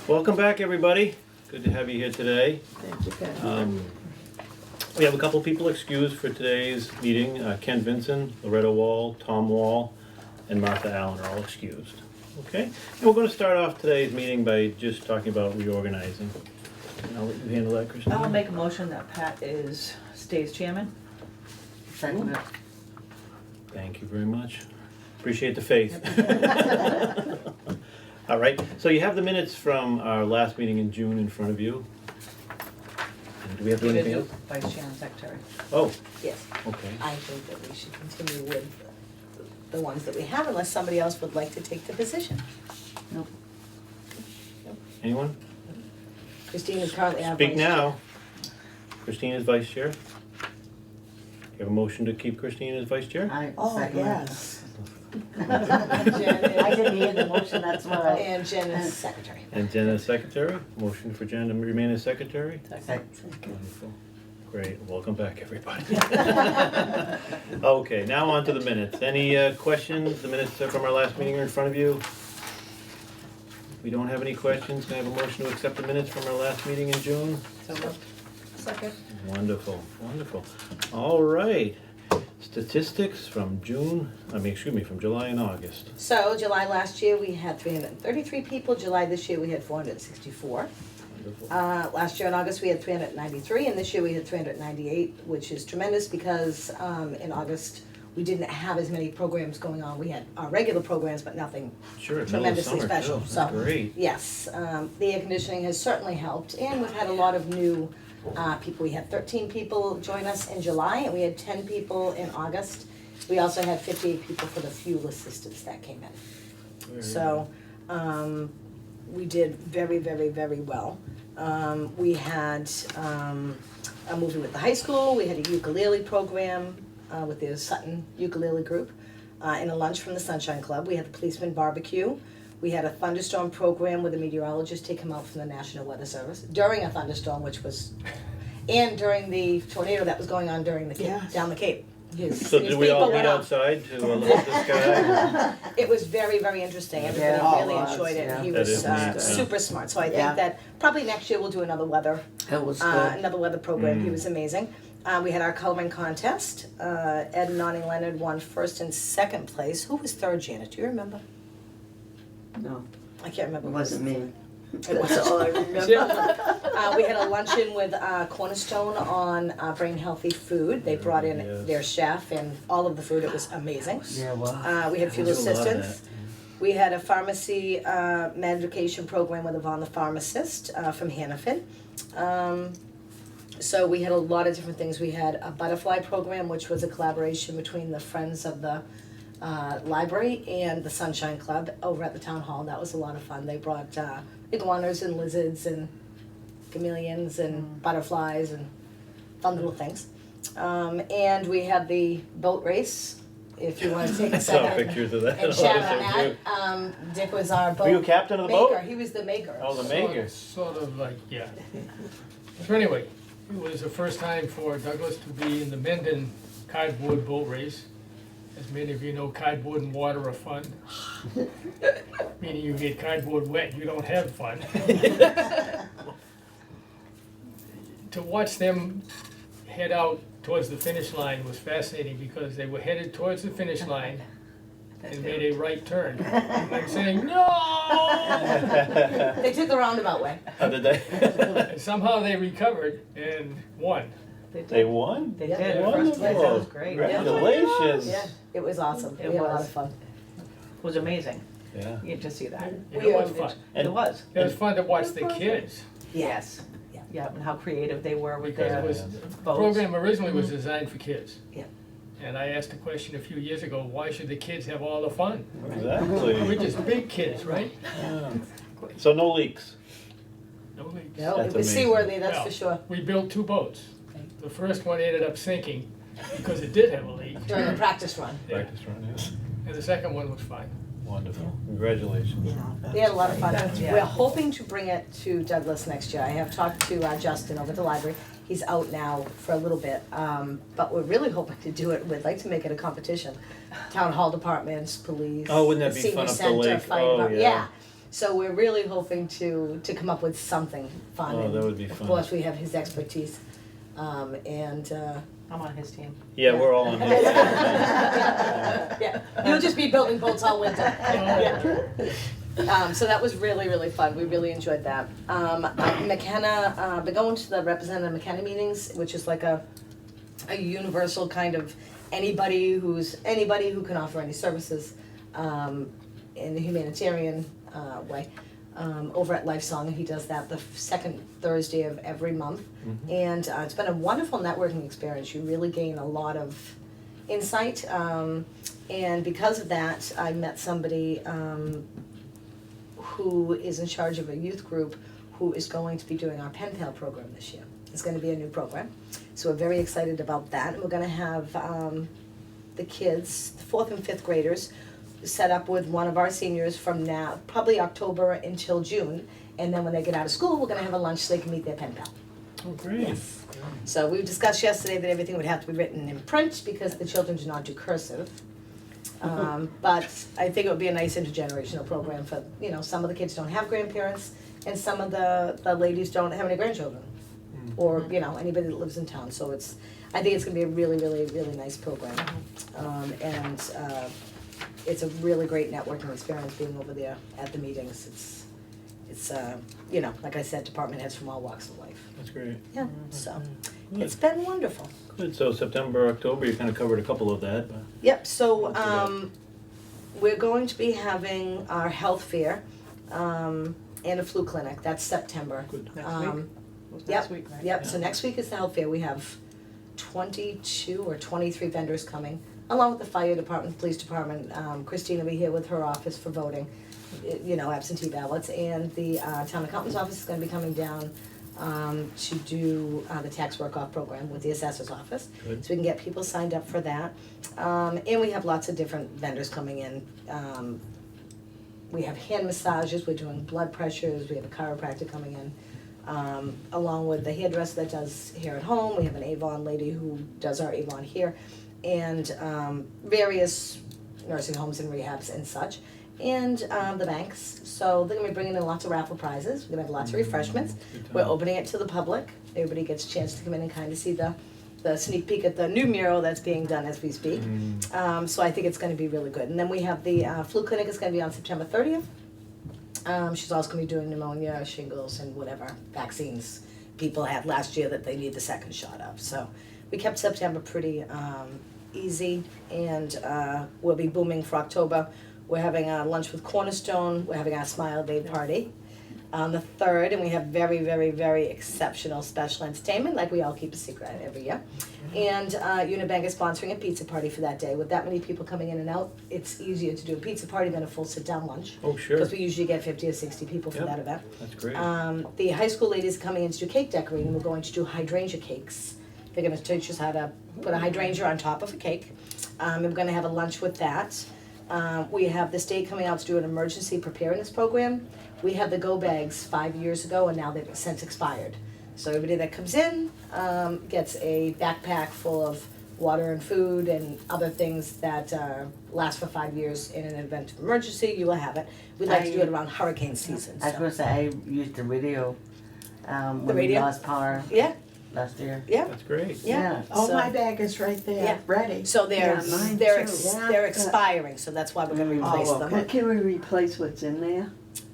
Welcome back, everybody. Good to have you here today. Thank you, Ken. We have a couple people excused for today's meeting. Ken Vinson, Loretta Wall, Tom Wall, and Martha Allen are all excused. Okay? And we're going to start off today's meeting by just talking about reorganizing. And I'll let you handle that, Christine. I'll make a motion that Pat stays chairman. Second it. Thank you very much. Appreciate the faith. All right, so you have the minutes from our last meeting in June in front of you. And do we have to do anything else? Vice chairman, secretary. Oh, Yes, okay. I think that we should continue with the ones that we have unless somebody else would like to take the position. Nope. Anyone? Christine is currently our Speak vice chair. now. Christine is vice chair. You have a motion to keep Christine as vice chair? I Oh, second it. yes. I didn't hear the motion, that's why. And Jen is secretary. And Jen as secretary? Motion for Jen to remain as secretary? Second. Wonderful. Great, welcome back, everybody. Okay, now on to the minutes. Any questions? The minutes from our last meeting are in front of you. If we don't have any questions, can I have a motion to accept the minutes from our last meeting in June? So moved. Second. Wonderful, wonderful. All right. Statistics from from July and August. So July last year, we had 333 people. July this year, we had 464. Wonderful. Last year in August, we had 393, and this year we had 398, which is tremendous because in August, we didn't have as many programs going on. We had our regular programs, but nothing Sure, middle of tremendously summer special. too. So, Great. yes, the air conditioning has certainly helped, and we've had a lot of new people. We had 13 people join us in July, and we had 10 people in August. We also had 58 people for the fuel assistance that came in. Very So, we did very, very, very well. We had a movie with the high school, we had a ukulele program with the Sutton Ukulele Group, and a lunch from the Sunshine Club. We had the policeman barbecue. We had a thunderstorm program with a meteorologist take him out from the National Weather Service during a thunderstorm, and during the tornado that was going on during the Yes. down the Cape. So did we all meet went out. outside to look at the sky? It was very, very interesting. Yeah, Everybody it really was, enjoyed it. yeah. He That was is neat, yeah. super smart. So I Yeah. think that probably next year we'll do another weather program. He was amazing. We had our coloring contest. Ed and Nonnie Leonard won first and second place. Who was third, Janet? Do you remember? No, I can't remember. it wasn't me. It was. That's all I remember. We had a luncheon with Cornerstone on brain healthy food. They brought in Yes. their chef and all of the food. It was amazing. Yeah, well. We had fuel We do a lot of assistance. We had a pharmacy medication program with Yvonne the pharmacist from Hannaford. So we had a lot of different things. We had a butterfly program, which was a collaboration between the Friends of the Library and the Sunshine Club over at the town hall. That was a lot of fun. They brought iguanas and lizards and chameleons and butterflies and fun little things. And we had the boat race. If you want to take a I saw second pictures of that. and Oh, shout that's so out cute. that. Dick was our boat Were you captain of the maker. boat? He was the maker. Oh, the maker. Sort of like, yeah. So anyway, it was the first time for Douglas to be in the Mendon cardboard boat race. As many of you know, cardboard and water are fun. Meaning you get cardboard wet, you don't have fun. To watch them head out towards the finish line was fascinating because they were headed towards the finish line and made a right turn. And I'm saying, no! They took the roundabout way. How did they? And somehow they recovered and won. They won? They Yeah. did, first place, that was Wonderful. great. Congratulations. Yeah, it was awesome. It We had a lot was. of fun. It was amazing, Yeah. you get to see that. It We was owned fun. And- It was, It was fun to watch the kids. yes. Yeah. Yeah, and how creative they were with Because their it was, the boats. program originally was designed for kids. Yeah. And I asked a question a few years ago, why should the kids have all the fun? We're Exactly. just big kids, right? Yeah. So no leaks. No leaks. No, That's it was amazing. seaworthy, that's Well, for sure. We built two boats. The first one ended up sinking because it did have a leak. During the practice run. Yeah. Practice run, yes. And the second one was fine. Wonderful. Congratulations. We had a lot of fun. Yeah. We're hoping to bring it to Douglas next year. I have talked to Justin over at the library. He's out now for a little bit, but we're really hoping to do it. We'd like to make it a competition. Town hall departments, police, Oh, wouldn't that be senior fun up the center, lake? fire Oh, department. yeah. Yeah. So we're really hoping to come up with something fun. Oh, And that would be Of fun. course, we have his expertise, and, I'm on his team. Yeah, we're all on his side. yeah, you'll just be building boats all winter. So that was really, really fun. We really enjoyed that. McKenna, been going to the Representative McKenna meetings, which is like a universal kind of anybody who can offer any services in the humanitarian way. Over at Lifesong, he does that the second Thursday of every month. Mhm. And it's been a wonderful networking experience. You really gain a lot of insight. And because of that, I met somebody who is in charge of a youth group who is going to be doing our Pen Pal program this year. It's going to be a new program. So we're very excited about that. And we're going to have the kids, the 4th and 5th graders, set up with one of our seniors from now, probably October until June. And then when they get out of school, we're going to have a lunch so they can meet their pen pal. Oh, great. So we discussed yesterday that everything would have to be written in print because the children do not do cursive. But I think it would be a nice intergenerational program for, some of the kids don't have grandparents and some of the ladies don't have any grandchildren. Or, anybody that lives in town. So I think it's gonna be a really, really, really nice program. And it's a really great networking experience being over there at the meetings. It's like I said, department heads from all walks of life. That's great. Yeah, so Good. it's been wonderful. Good, so September, October, you kind of covered a couple of that, but Yep, so Not too bad. we're going to be having our health fair and a flu clinic. That's September. good. Next Um, week? Was Yep, next week, right? yep, so next week is the health fair. We have 22 or 23 vendors coming, along with the fire department, police department. Christina will be here with her office for voting, absentee ballots. And the town accountant's office is gonna be coming down to do the tax work-off program with the assessor's office. Good. So we can get people signed up for that. And we have lots of different vendors coming in. We have hand massages, we're doing blood pressures, we have a chiropractor coming in. Along with the hairdresser that does hair at home, we have an Avon lady who does our Avon hair, and various nursing homes and rehabs and such, and the banks. So they're gonna be bringing in lots of raffle prizes, we're gonna have lots of refreshments. Good We're time. opening it to the public, everybody gets a chance to come in and kind of see the sneak peek at the new mural that's being done as we speak. So I think it's gonna be really good. And then we have the flu clinic is gonna be on September 30th. She's also gonna be doing pneumonia, shingles, and whatever vaccines people had last year that they need the second shot of. So we kept September pretty easy, and we'll be booming for October. We're having a lunch with Cornerstone, we're having our Smile Day party on the 3rd, and we have very, very, very exceptional special entertainment, like we all keep a secret every year. And Unibank is sponsoring a pizza party for that day. With that many people coming in and out, it's easier to do a pizza party than a full sit-down lunch. Oh, sure, Because we usually get 50 or 60 people for Yep. that event. that's great. The high school ladies are coming in to do cake decorating. We're going to do hydrangea cakes. They're gonna teach us how to put a hydrangea on top of a cake. And we're gonna have a lunch with that. We have the state coming out to do an emergency preparedness program. We had the go bags 5 years ago, and now they've since expired. So everybody that comes in gets a backpack full of water and food and other things that last for 5 years. In an event of emergency, you will have it. We'd like to do it around hurricane season, I was so. gonna say, I used the radio, when we radio? lost power Yeah, last year. yeah, That's great. yeah. Oh, So- my bag is right Yeah. there, ready. So they're, Yeah, mine they're, too. ex- they're expiring, so that's why we're gonna replace Oh, them. okay. Can we replace what's in there?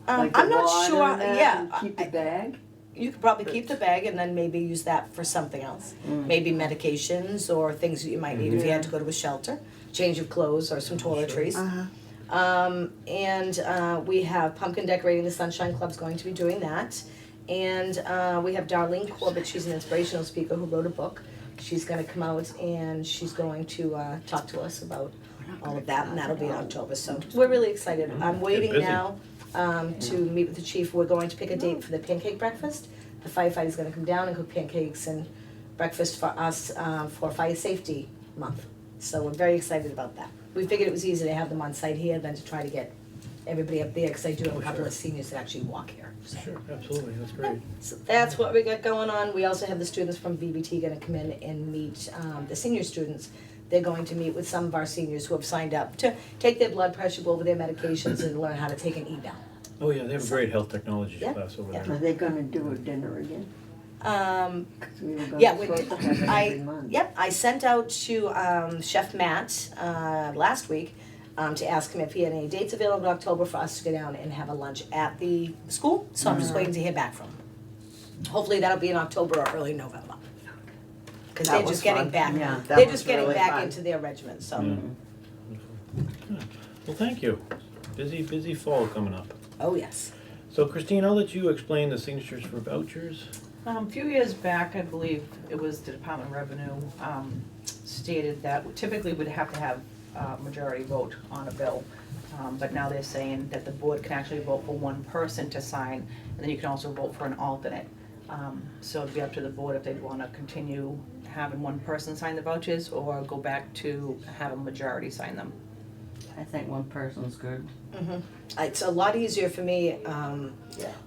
Like the I'm not water sure, and that, yeah, and keep the bag? you could probably keep the bag and then maybe use that for something else. Maybe medications or things that you might need if you had to go to a shelter, change of clothes or some toiletries. And we have pumpkin decorating, the Sunshine Club's going to be doing that. And we have Darlene Corbett, she's an inspirational speaker who wrote a book. She's gonna come out and she's going to talk to us about all of that, and that'll be in October, so we're really excited. I'm waiting busy. now to meet with the chief. We're going to pick a date for the pancake breakfast. The firefighter's gonna come down and cook pancakes and breakfast for us for Fire Safety Month. So we're very excited about that. We figured it was easier to have them on site here than to try to get everybody up there, because I do have a couple of seniors that actually walk here. So. Sure, absolutely, that's great. So that's what we got going on. We also have the students from VBT gonna come in and meet the senior students. They're going to meet with some of our seniors who have signed up to take their blood pressure, go over their medications, and learn how to take an eval. Oh, yeah, they have a great health technology Yeah, class over yeah. there. Are they gonna do a dinner again? 'Cause we were Yeah, gonna supposed to have it every month. Yep, I sent out to Chef Matt last week to ask him if he had any dates available in October for us to go down and have a lunch at the school. So I'm just waiting to hear back from him. Hopefully that'll be in October or early November. Because That they're was just getting fun. back, Yeah, that they're was just getting really back fun. into their regiment, so. Well, thank you. Busy fall coming up. Oh, yes. So Christine, I'll let you explain the signatures for vouchers. A few years back, I believe it was the Department of Revenue, stated that typically we'd have to have a majority vote on a bill. But now they're saying that the board can actually vote for one person to sign, and then you can also vote for an alternate. So it'd be up to the board if they'd wanna continue having one person sign the vouchers, or go back to have a majority sign them. I think one person's good. It's a lot easier for me,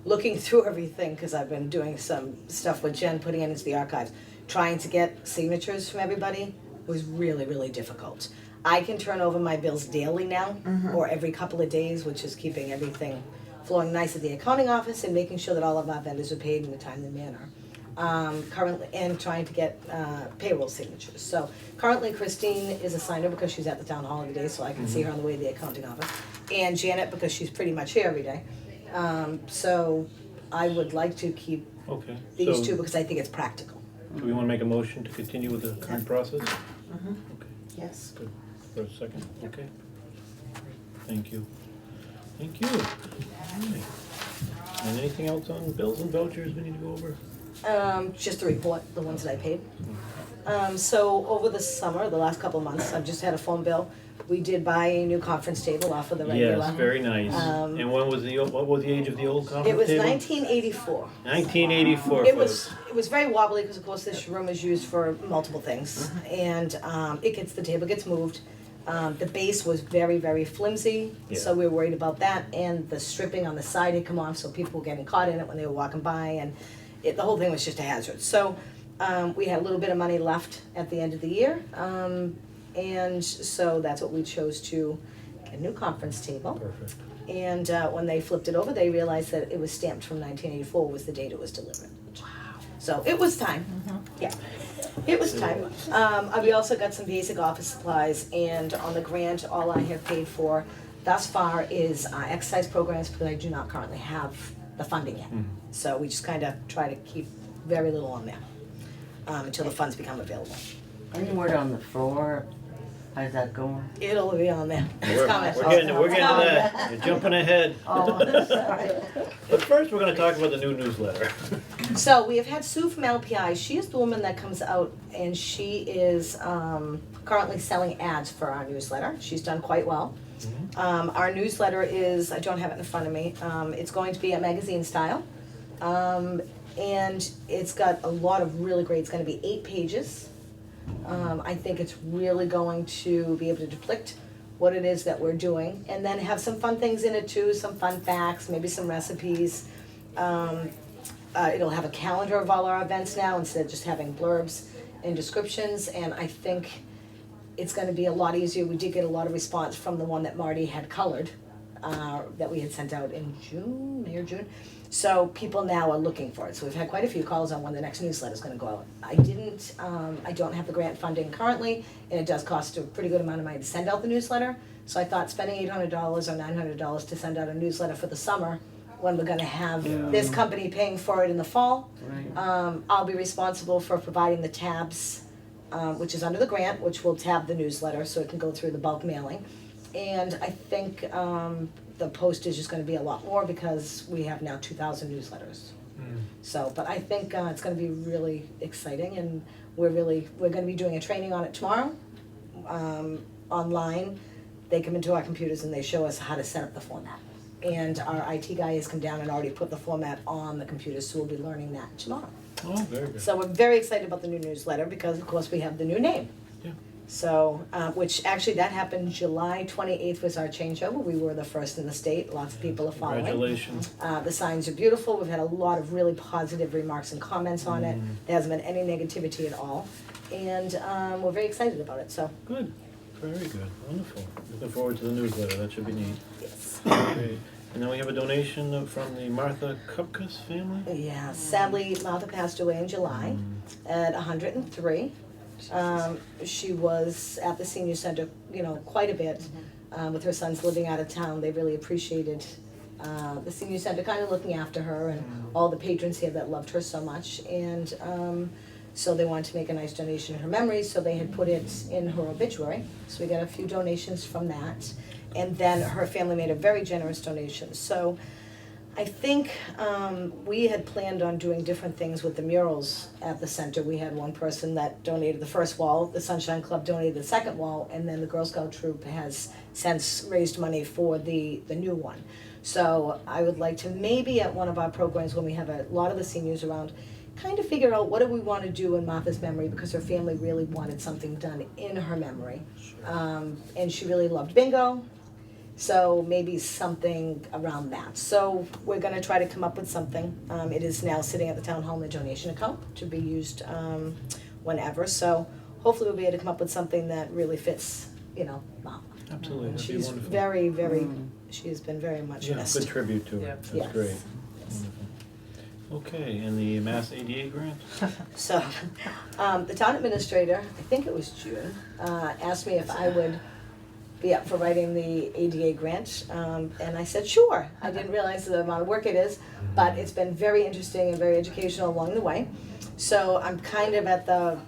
looking through everything, because I've been doing some stuff with Jen, putting it into the archives. Trying to get signatures from everybody was really, really difficult. I can turn over my bills daily now, or every couple of days, which is keeping everything flowing nice at the accounting office and making sure that all of our vendors are paid in a timely manner. Currently, and trying to get payroll signatures. So currently Christine is a signer because she's at the town hall every day, so I can see her on the way to the accounting office. And Janet, because she's pretty much here every day. So I would like to keep Okay. these So two because I think it's practical. do we want to make a motion to continue with the current process? Okay. Yes. Good. For a second, okay. Thank you. Thank you. All right. And anything else on bills and vouchers we need to go over? Just the report, the ones that I paid. So over the summer, the last couple of months, I've just had a phone bill. We did buy a new conference table off of the regular. Yes, very nice. And what was the age of the old conference It was table? 1984. 1984, It folks. was very wobbly because of course this room is used for multiple things, and the table gets moved. The base was very, very flimsy, so Yeah. we were worried about that, and the stripping on the side had come off, so people were getting caught in it when they were walking by, and the whole thing was just a hazard. So we had a little bit of money left at the end of the year, and so that's what we chose to get a new conference table. Perfect. And when they flipped it over, they realized that it was stamped from 1984 was the date it was delivered. Wow. So it was time. Yeah, it was time. We also got some basic office supplies, and on the grant, all I have paid for thus far is exercise programs because I do not currently have the funding yet. So we just kind of try to keep very little on there until the funds become available. Any word on the floor? How's that going? It'll be on there. It's We're coming. getting to that. You're jumping ahead. Oh, sorry. But first, we're gonna talk about the new newsletter. So we have had Sue from LPI. She is the woman that comes out and she is currently selling ads for our newsletter. She's done quite well. Our newsletter is, I don't have it in front of me, it's going to be a magazine style. And it's got a lot of really great, it's gonna be 8 pages. I think it's really going to be able to depict what it is that we're doing, and then have some fun things in it too, some fun facts, maybe some recipes. It'll have a calendar of all our events now instead of just having blurbs and descriptions, and I think it's gonna be a lot easier. We did get a lot of response from the one that Marty had colored, that we had sent out in May or June. So people now are looking for it. So we've had quite a few calls on when the next newsletter is gonna go out. I don't have the grant funding currently, and it does cost a pretty good amount of money to send out the newsletter. So I thought spending $800 or $900 to send out a newsletter for the summer, when we're gonna have this company paying for it in the fall. Right. I'll be responsible for providing the tabs, which is under the grant, which will tab the newsletter so it can go through the bulk mailing. And I think the postage is gonna be a lot more because we have now 2,000 newsletters. So, but I think it's gonna be really exciting, and we're gonna be doing a training on it tomorrow, online. They come into our computers and they show us how to set up the format. And our IT guy has come down and already put the format on the computer, so we'll be learning that tomorrow. Oh, very good. So we're very excited about the new newsletter because of course we have the new name. Yeah. So, which actually that happened July 28th was our changeover. We were the first in the state. Lots of people are following. Congratulations. The signs are beautiful. We've had a lot of really positive remarks and comments on it. There hasn't been any negativity at all. And we're very excited about it, so. Good, very good, wonderful. Looking forward to the newsletter, that should be neat. Yes. Great. And then we have a donation from the Martha Kupkas family. Yeah, sadly, Martha passed away in July at 103. She was at the senior center, quite a bit, with her sons living out of town. They really appreciated the senior center kind of looking after her and all the patrons here that loved her so much. And so they wanted to make a nice donation in her memory, so they had put it in her obituary. So we got a few donations from that. And then her family made a very generous donation. So I think we had planned on doing different things with the murals at the center. We had one person that donated the first wall, the Sunshine Club donated the second wall, and then the Girl Scout troop has since raised money for the new one. So I would like to maybe at one of our programs when we have a lot of the seniors around, kind of figure out what do we want to do in Martha's memory, because her family really wanted something done in her memory. And she really loved bingo. So maybe something around that. So we're gonna try to come up with something. It is now sitting at the town hall in the donation account to be used whenever. So hopefully we'll be able to come up with something that really fits, Mom. Absolutely, that'd be She's wonderful. very, very, she has been very much Yeah, missed. good tribute to her, Yeah. that's Yes. great. Yes. Wonderful. Okay, and the Mass ADA grant? So, the town administrator, I think it was June, asked me if I would be up for writing the ADA grant, and I said, sure. I didn't realize the amount of work it is, but it's been very interesting and very educational along the way. So I'm kind of at the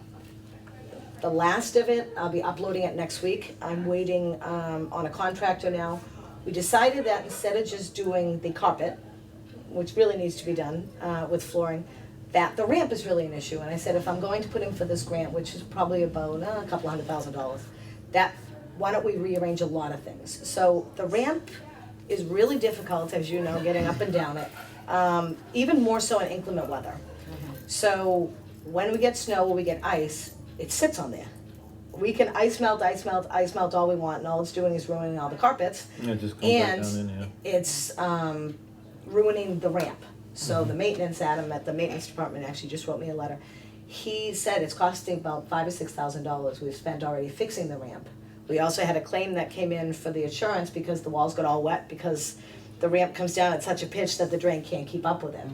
last of it. I'll be uploading it next week. I'm waiting on a contractor now. We decided that instead of just doing the carpet, which really needs to be done with flooring, that the ramp is really an issue. And I said, if I'm going to put in for this grant, which is probably about a couple $100,000, why don't we rearrange a lot of things? So the ramp is really difficult, as you know, getting up and down it, even more so in inclement weather. So when we get snow or we get ice, it sits on there. We can ice melt all we want, and all it's doing is ruining all the carpets. Yeah, it just comes right And down in, yeah. it's ruining the ramp. So the maintenance, Adam at the maintenance department actually just wrote me a letter. He said it's costing about $5,000 or $6,000 we've spent already fixing the ramp. We also had a claim that came in for the insurance because the walls got all wet because the ramp comes down at such a pitch that the drain can't keep up with it.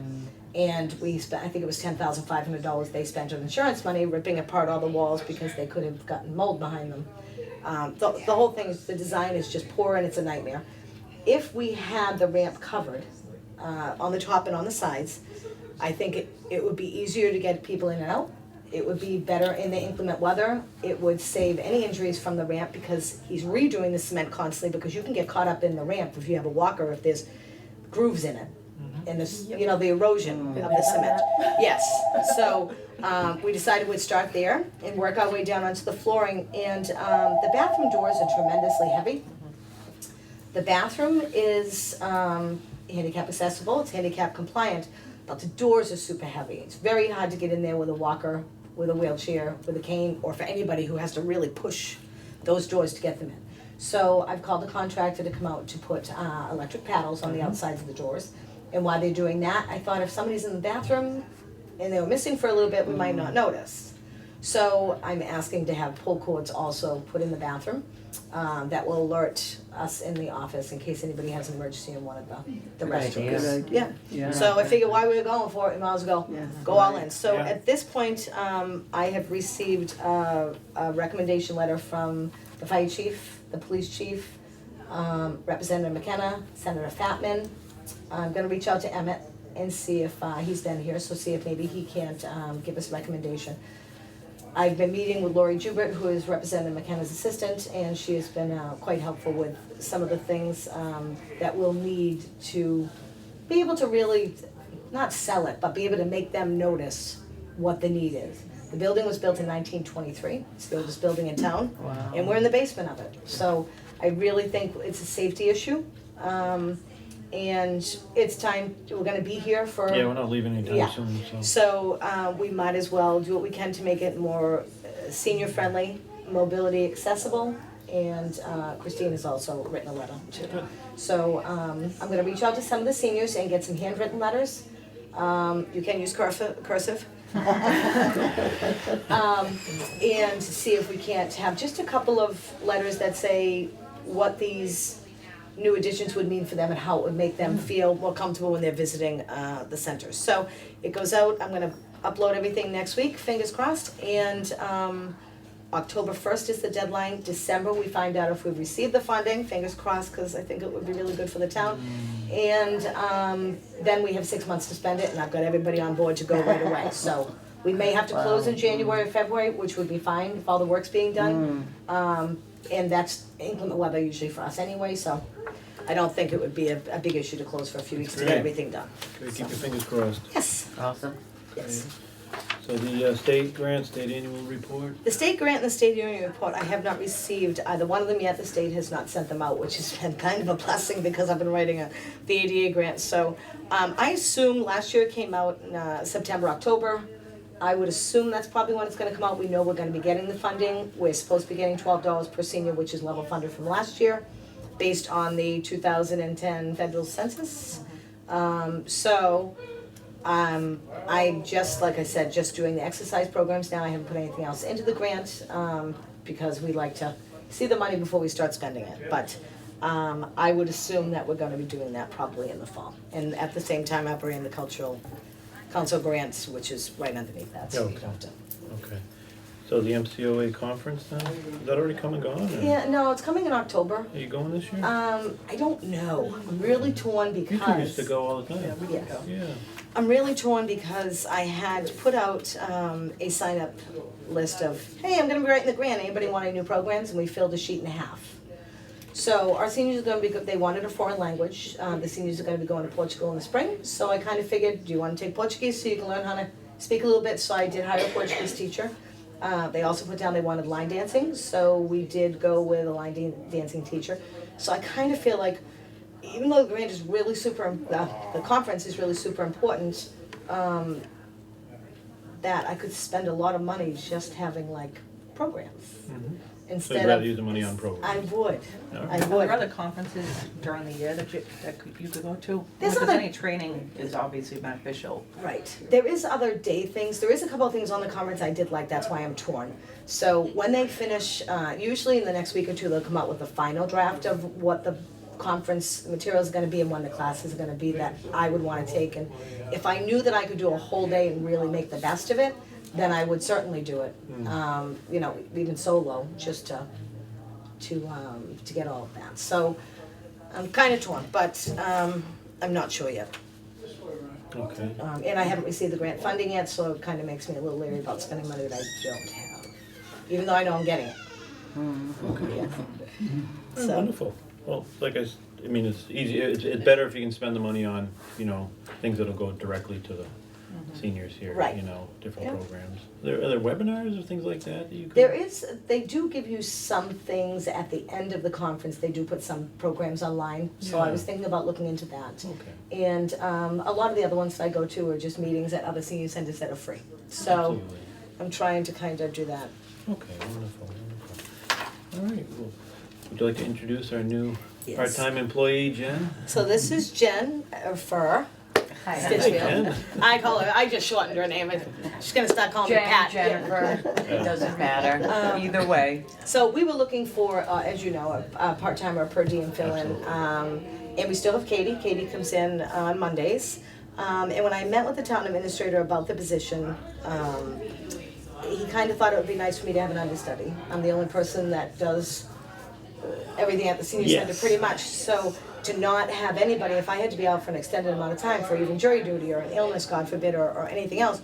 And we spent, I think it was $10,500 they spent on insurance money ripping apart all the walls because they could have gotten mold behind them. The whole thing is, the design is just poor and it's a nightmare. If we had the ramp covered on the top and on the sides, I think it would be easier to get people in and out. It would be better in the inclement weather. It would save any injuries from the ramp because he's redoing the cement constantly, because you can get caught up in the ramp if you have a walker, if there's grooves in it. And this, the erosion of the cement. Yes, so we decided we'd start there and work our way down onto the flooring. And the bathroom doors are tremendously heavy. The bathroom is handicap accessible, it's handicap compliant, but the doors are super heavy. It's very hard to get in there with a walker, with a wheelchair, with a cane, or for anybody who has to really push those doors to get them in. So I've called the contractor to come out to put electric paddles on the outsides of the doors. And while they're doing that, I thought if somebody's in the bathroom and they were missing for a little bit, we might not notice. So I'm asking to have pull cords also put in the bathroom that will alert us in the office in case anybody has an emergency in one of the idea. restrooms. Good Yeah. idea. Yeah. So I figured while we were going for it, we might as well Yeah. go all in. So Yeah. at this point, I have received a recommendation letter from the fire chief, the police chief, Representative McKenna, Senator Fatman. I'm gonna reach out to Emmett and see if he's been here, so see if maybe he can't give us a recommendation. I've been meeting with Lori Jubert, who is Representative McKenna's assistant, and she has been quite helpful with some of the things that we'll need to be able to really, not sell it, but be able to make them notice what the need is. The building was built in 1923, it's the oldest building in town, and we're in the basement of it. So I really think it's a safety issue, and it's time, we're gonna be here for. Yeah, we're not leaving anytime Yeah. soon, so. So we might as well do what we can to make it more senior-friendly, mobility accessible, and Christine has also written a letter too. So I'm gonna reach out to some of the seniors and get some handwritten letters. You can use cursive. And see if we can't have just a couple of letters that say what these new additions would mean for them and how it would make them feel more comfortable when they're visiting the centers. So it goes out, I'm gonna upload everything next week, fingers crossed, and October 1st is the deadline. December, we find out if we've received the funding, fingers crossed, because I think it would be really good for the town. And then we have 6 months to spend it, and I've got everybody on board to go right away. So we may have to close in January or February, which would be fine if all the work's being done. And that's inclement weather usually for us anyway, so I don't think it would be a big issue to close for a few weeks to get Great. everything done. Okay, keep your fingers crossed. Yes, Awesome. yes. So the state grant, state annual report, The state grant and the state union report, I have not received either one of them yet. The state has not sent them out, which has been kind of a blessing because I've been writing the ADA grant. So I assume last year it came out in September, October. I would assume that's probably when it's gonna come out. We know we're gonna be getting the funding. We're supposed to be getting $12 per senior, which is level funded from last year, based on the 2010 federal census. I just, like I said, just doing the exercise programs now. I haven't put anything else into the grant, because we like to see the money before we start spending it. But I would assume that we're gonna be doing that probably in the fall. And at the same time, operating the cultural council grants, which is right underneath that, so you don't have to. okay. So the MCOA conference then, is that already come and gone? Or Yeah, no, it's coming in October. Are you going this year? I don't know. I'm really torn You two used because, to go all the time. We can go. Yeah. I'm really torn because I had put out a sign-up list of, hey, I'm gonna be writing the grant, anybody want any new programs? And we filled a sheet and a half. So our seniors are gonna be, they wanted a foreign language. The seniors are gonna be going to Portugal in the spring. So I kind of figured, do you wanna take Portuguese so you can learn how to speak a little bit? So I did hire a Portuguese teacher. They also put down they wanted line dancing, so we did go with a line dancing teacher. So I kind of feel like, even though the grant is really super, the conference is really super important, that I could spend a lot of money just having like programs. So Instead you'd rather of, use the money on I programs? would, Alright. I Are there would. other conferences during the year that you could go to? There's Because other- any training is obviously beneficial. Right. There is other day things. There is a couple of things on the conference I did like, that's why I'm torn. So when they finish, usually in the next week or two, they'll come out with the final draft of what the conference materials are gonna be and when the classes are gonna be that I would wanna take. And if I knew that I could do a whole day and really make the best of it, then I would certainly do it. You know, even solo, just to get all of that. So I'm kinda torn, but I'm not sure yet. Okay. And I haven't received the grant funding yet, so it kind of makes me a little leery about spending money that I don't have, even though I know I'm getting it. Yeah. Oh, So, wonderful. Well, like I mean, it's easy, it's better if you can spend the money on, you know, things that'll go directly to the seniors here, Right. you know, different Yeah. programs. Are there webinars or things like that you could? they do give you some things at the end of the conference, they do put some programs online, so I was Yeah. thinking about looking into that. Okay, And a lot of the other ones that I go to are just meetings at other senior centers that are free. So absolutely. I'm trying to kind of do that. Okay, wonderful, wonderful. All right, well, would you like to introduce our new Yes. part-time employee, Jen? So this is Jen Fur. Hi, Stitchfield. Jen. I call her, I just shortened her name. She's gonna start calling me Pat. Jennifer, it doesn't matter, either way. So we were looking for, as you know, a part-time or per diem fill-in. And we still have Katie. Katie comes in on Mondays. And when I met with the town administrator about the position, he kind of thought it would be nice for me to have an understudy. I'm the only person that does everything at the senior center Yes. pretty much. So to not have anybody, if I had to be out for an extended amount of time for even jury duty or an illness, God forbid, or anything else,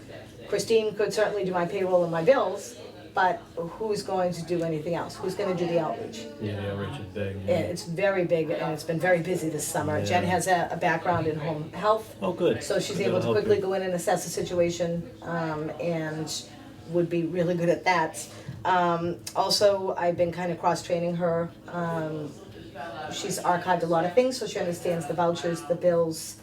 Christine could certainly do my payroll and my bills, but who's going to do anything else? Who's gonna do the outreach? Yeah, the outreach is big. And it's very big and it's been very busy this summer. Jen Yeah. has a background in home health. Oh, good. So she's That'll able to help quickly you. go in and assess the situation, and would be really good at that. Also, I've been kind of cross-training her. She's archived a lot of things, so she understands the vouchers, the bills.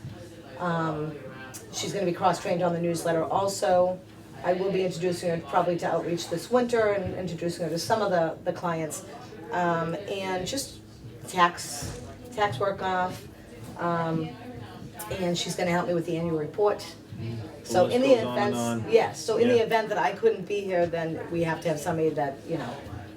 She's gonna be cross-trained on the newsletter also. I will be introducing her probably to outreach this winter and introducing her to some of the clients. And just tax work off. And she's gonna help me with the annual report. So list in the goes on and event, on. yes, so in the Yeah. event that I couldn't be here, then we have to have somebody that, you know,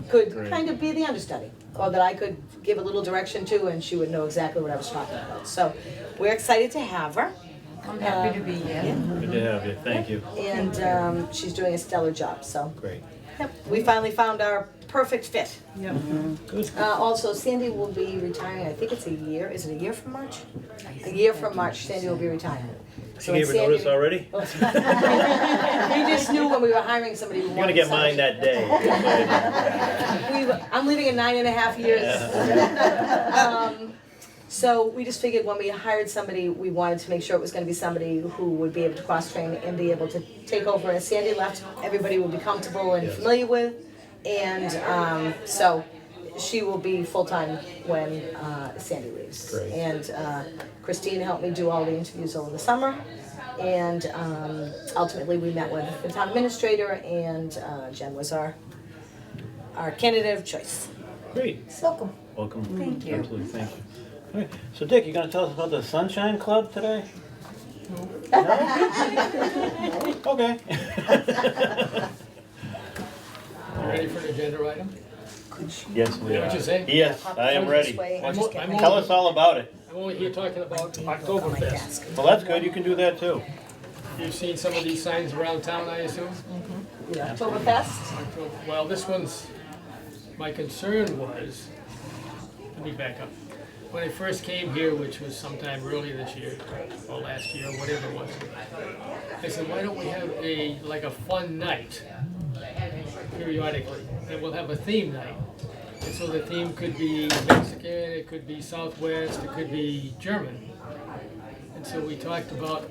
could Great. kind of be the understudy, or that I could give a little direction to, and she would know exactly what I was talking about. So we're excited to have her. I'm happy to be here. Good to have you, thank you. And she's doing a stellar job, so. Great. Yep, we finally found our perfect fit. Yep. Good. Also, Sandy will be retiring, I think it's a year, is it a year from March? A year from March, Sandy will be retiring. She So when gave her Sandy- notice already? We just knew when we were hiring somebody who You're wanted gonna get somebody. mine that day. I'm leaving in 9.5 years. So we just figured when we hired somebody, we wanted to make sure it was gonna be somebody who would be able to cross-train and be able to take over. As Sandy left, everybody would be comfortable and Yes. familiar with. And so she will be full-time when Sandy leaves. Great. And Christine helped me do all the interviews over the summer. And ultimately, we met with the town administrator, and Jen was our candidate of choice. Great, Welcome. welcome. Thank you. Absolutely, thank you. All right, so Dick, you gonna tell us about the Sunshine Club today? No? Okay. You ready for an agenda item? Yes, we Is that are. what you're saying? Yes, I am ready. I'm Tell us all about it. I'm only here talking about Oktoberfest. Well, that's good, you can do that too. You've seen some of these signs around town, I assume? Oktoberfest? Well, this one's, my concern was, let me back up. When I first came here, which was sometime earlier this year, or last year, whatever it was, I said, why don't we have like a fun night periodically? And we'll have a theme night. And so the theme could be Mexican, it could be Southwest, it could be German. And so we talked about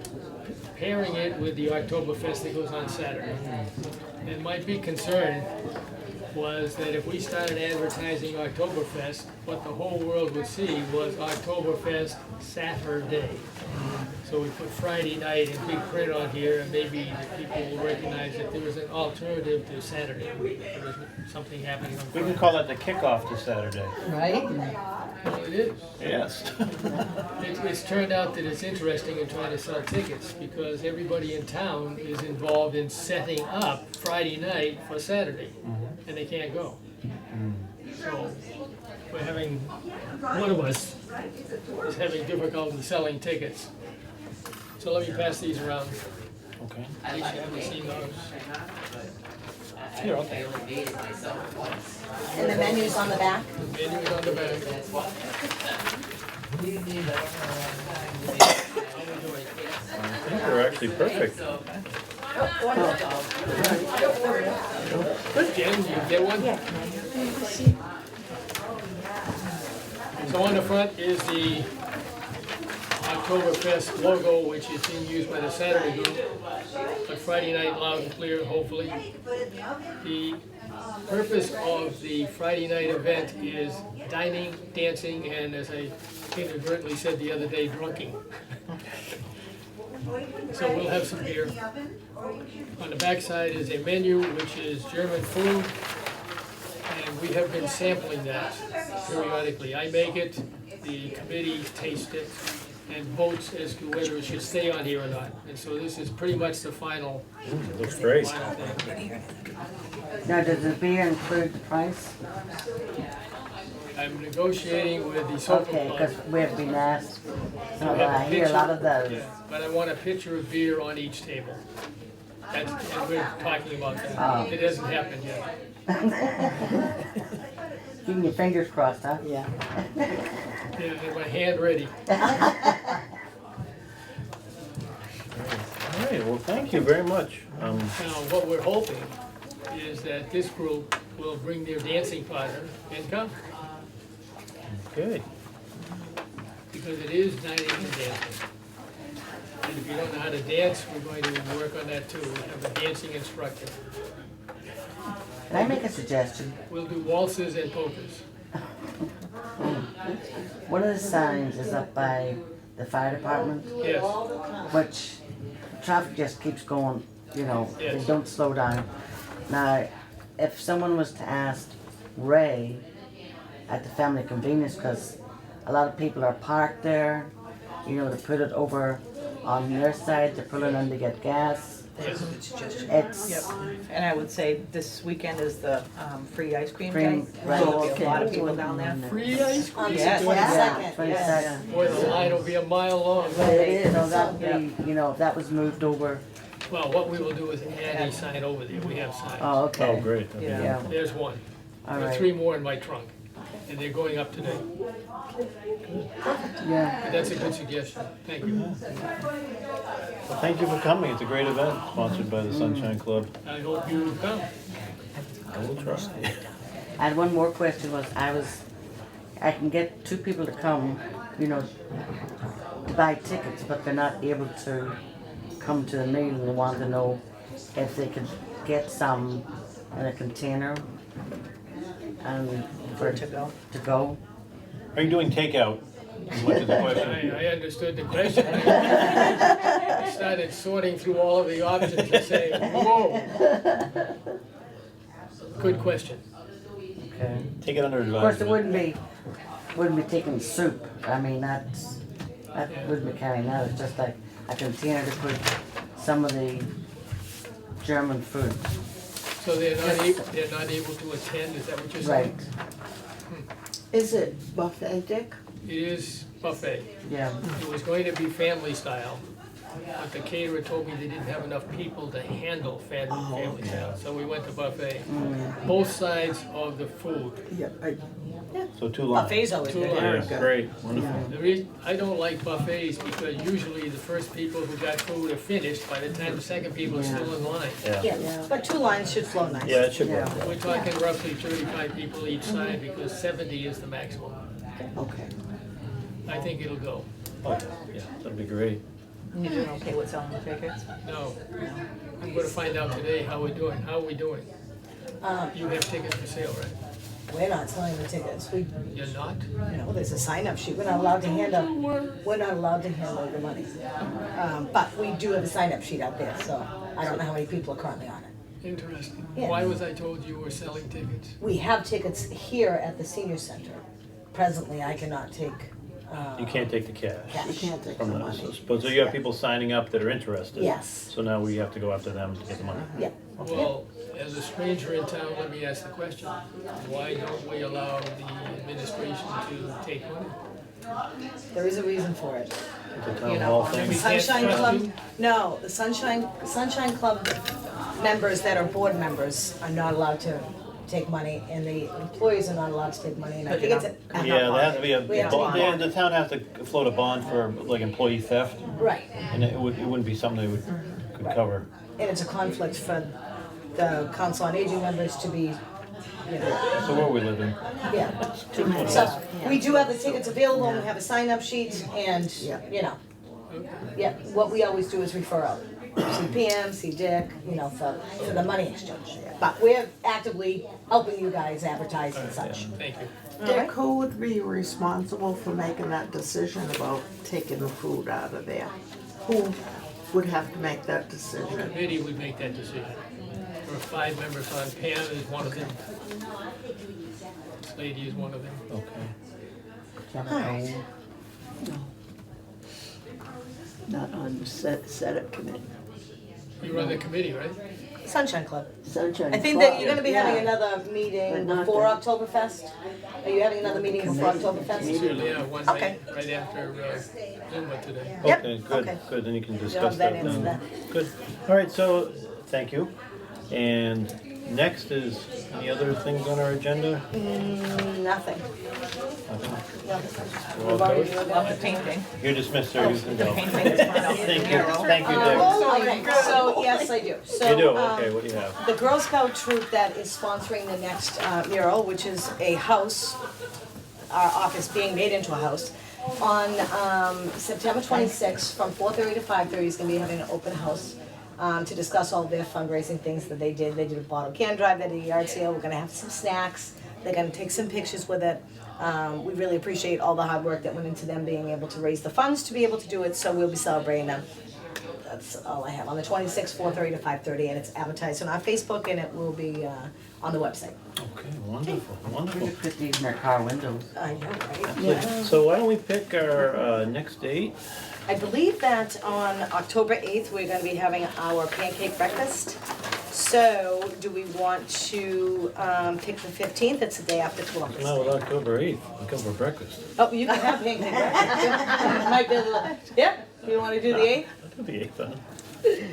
pairing it with the Oktoberfest that goes on Saturday. And my big concern was that if we started advertising Oktoberfest, what the whole world would see was Oktoberfest Saturday. So we put Friday night in big print on here, and maybe the people will recognize that there was an alternative to Saturday. There was something happening on We can Friday. call that the kickoff to Saturday. Right? Well, it is. Yes. It's turned out that it's interesting in trying to sell tickets, because everybody in town is involved in setting up Friday night for Saturday, and they can't go. So we're having, one of us is having difficulty selling tickets. So let me pass these around. Okay. At least you haven't seen those. Here, okay. And the menu's on the back? The menu is on the back. I think we're actually perfect. Good, Jen, you get one? So on the front is the Oktoberfest logo, which is being used by the Saturday group, but Friday night loud and clear, hopefully. The purpose of the Friday night event is dining, dancing, and as I inadvertently said the other day, drunking. So we'll have some beer. On the backside is a menu, which is German food, and we have been sampling that periodically. I make it, the committee tastes it, and votes as to whether it should stay on here or not. And so this is pretty much the final Looks great. thing. Now, does the beer include the price? I'm negotiating with the Sofa Okay, Club. because we've been asked, to so have I hear a lot of those. Yeah, but I want a pitcher of beer on each table. That's, and we're talking about that. Oh. It hasn't happened yet. Keeping your fingers crossed, huh? Yeah. Yeah, I have my hand ready. All right, well, thank you very much. Now, what we're hoping is that this group will bring their dancing partner and come, Good. because it is dining and dancing. And if you don't know how to dance, we're going to work on that too. We have a dancing instructor. Can I make a suggestion? We'll do waltzes and polkas. One of the signs is up by the fire department, Yes, which traffic just keeps going, you know, they Yes. don't slow down. Now, if someone was to ask Ray at the family convenience, because a lot of people are parked there, you know, to put it over on their side, they're pulling in to get gas. That's a good suggestion. It's, Yep, and I would say this weekend is the free ice cream day. Cream, right. So there'll be Okay. a lot of people down there. Free ice cream. Yes. yeah, 22nd, 22nd. Boy, the line will be a mile long. So that'd be, you know, if that was moved over, Well, what we will do is add a sign over there, we have signs. oh, okay. Oh, great. Okay. Yeah. Yeah, There's one. all There are right, 3 more in my trunk, and they're going up today. yeah. But that's a good suggestion, thank you. Well, thank you for coming. It's a great event sponsored by the Sunshine Club. I hope you come. I will try. I had one more question I can get 2 people to come, you know, to buy tickets, but they're not able to come to the meeting. They want to know if they could get some in a container and for To go. to go. Are you doing takeout? As much as the question. I understood the question. I started sorting through all of the options and saying, whoa. Good question. Okay. Take it under Of course, it advisement. wouldn't be taking soup. I mean, that wouldn't be carrying that. It's just like a container to put some of the German food. So they're not able to attend, is that what you're Right, saying? Is it buffet, Dick? It is buffet. yeah. It was going to be family style, but the caterer told me they didn't have enough people to handle family style, so we went to buffet. Both sides of the food. Yeah, So 2 lines. Buffet's always Two good. lines. Yeah, great, wonderful. The reason, I don't like buffets because usually the first people who got food are finished by the time the second people are still in line. Yeah, Yeah, but 2 lines should flow nice. yeah, it should work. Yeah. We're talking roughly 35 people each side because 70 is the maximum. okay. I think it'll go. Oh, yeah, that'd be great. You're doing okay with selling the tickets? No, I'm gonna find out today how we're doing. How are we doing? Um, You have tickets for sale, right? We're not selling the tickets. You're not? There's a sign-up sheet. We're not allowed to hand out, we're not allowed to hand over money. But we do have a sign-up sheet out there, so I don't know how many people are currently on it. Interesting. Yeah. Why was I told you were selling tickets? We have tickets here at the senior center. Presently, I cannot take, You can't take the cash. You cash. can't take the From the, money. so you have people signing up that are interested. Yes. So now we have to go after them to get the money. Yeah. Well, as a stranger in town, let me ask the question. Why don't we allow the administration to take money? There is a reason for it. It's a town You know, hall we thing. can't Sunshine trust Club, you? no, the Sunshine Club members that are board members are not allowed to take money, and the employees are not allowed to take money, and I But think you're it's not- a. Yeah, there has to be a, We have to bond. the town has to float a bond for like employee theft, Right, and it wouldn't be something they could Right. cover. and it's a conflict for the council on aging members to be, you know, So where are we living? yeah. So, we do have the tickets available, we have a sign-up sheet, and, Yeah. you know, yeah, what we always do is refer out. See PM, see Dick, you know, for the money exchange. But we're actively helping you guys advertise and such. Thank you. Dick, who would be responsible for making that decision about taking the food out of there? Who would have to make that decision? Committee would make that decision. There are 5 members on. Pam is one of them. This lady is one of them. Okay. Not on the Senate committee. You run the committee, right? Sunshine Club. Sunshine. I think that you're gonna be Club, having yeah. another But meeting not before the- Oktoberfest? Are you having another meeting before Oktoberfest? Certainly, yeah, one Okay. right after Zuma today. Yep, Okay, good, okay. good, then you can You'll discuss have that that answer then. then. Good, all right, so, thank you. And next is, any other things on our agenda? Nothing. Nothing? Nothing. We're all good? Love the painting. You're dismissed, sir, you can The go. painting is part of the Thank you, mural. thank you, Dick. Okay, so, yes, I do. So, You do, okay, what do you have? the Girl Scout troop that is sponsoring the next mural, which is a house, our office being made into a house, on September 26th, from 4:30 to 5:30, is gonna be having an open house to discuss all their fundraising things that they did. They did a bottle can drive, they did a yard sale, we're gonna have some snacks, they're gonna take some pictures with it. We really appreciate all the hard work that went into them being able to raise the funds to be able to do it, so we'll be celebrating them. That's all I have, on the 26th, 4:30 to 5:30, and it's advertised on our Facebook, and it will be on the website. Okay, wonderful, We wonderful. could put these in our car windows. I know, right? So why don't we pick our next date? I believe that on October 8th, we're gonna be having our pancake breakfast. So, do we want to pick the 15th? It's the day after Columbus No, Day. with October 8th, we come for breakfast. Oh, you can have pancake breakfast. Might be a little, yeah, you wanna do the 8th? I'll do the 8th, huh?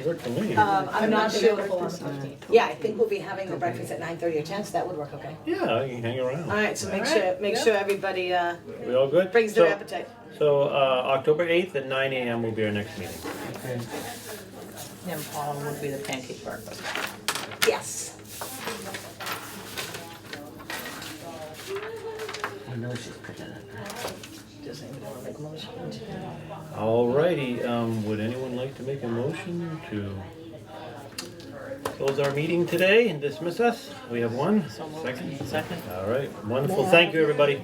Work for me. I'm not sure. Available on the 15th. Yeah, I think we'll be having the breakfast at 9:30 or 10, so that would work okay. Yeah, you can hang around. Alright, so make sure everybody We all good? brings their So- appetite. So, October 8th at 9 AM will be our next meeting. Okay. And following would be the pancake breakfast. Yes. I know she's picking it. Does anybody wanna make a motion? Alrighty, would anyone like to make a motion to close our meeting today and dismiss us? We have one. So moved. Second? Second. All right, wonderful. Thank you, everybody.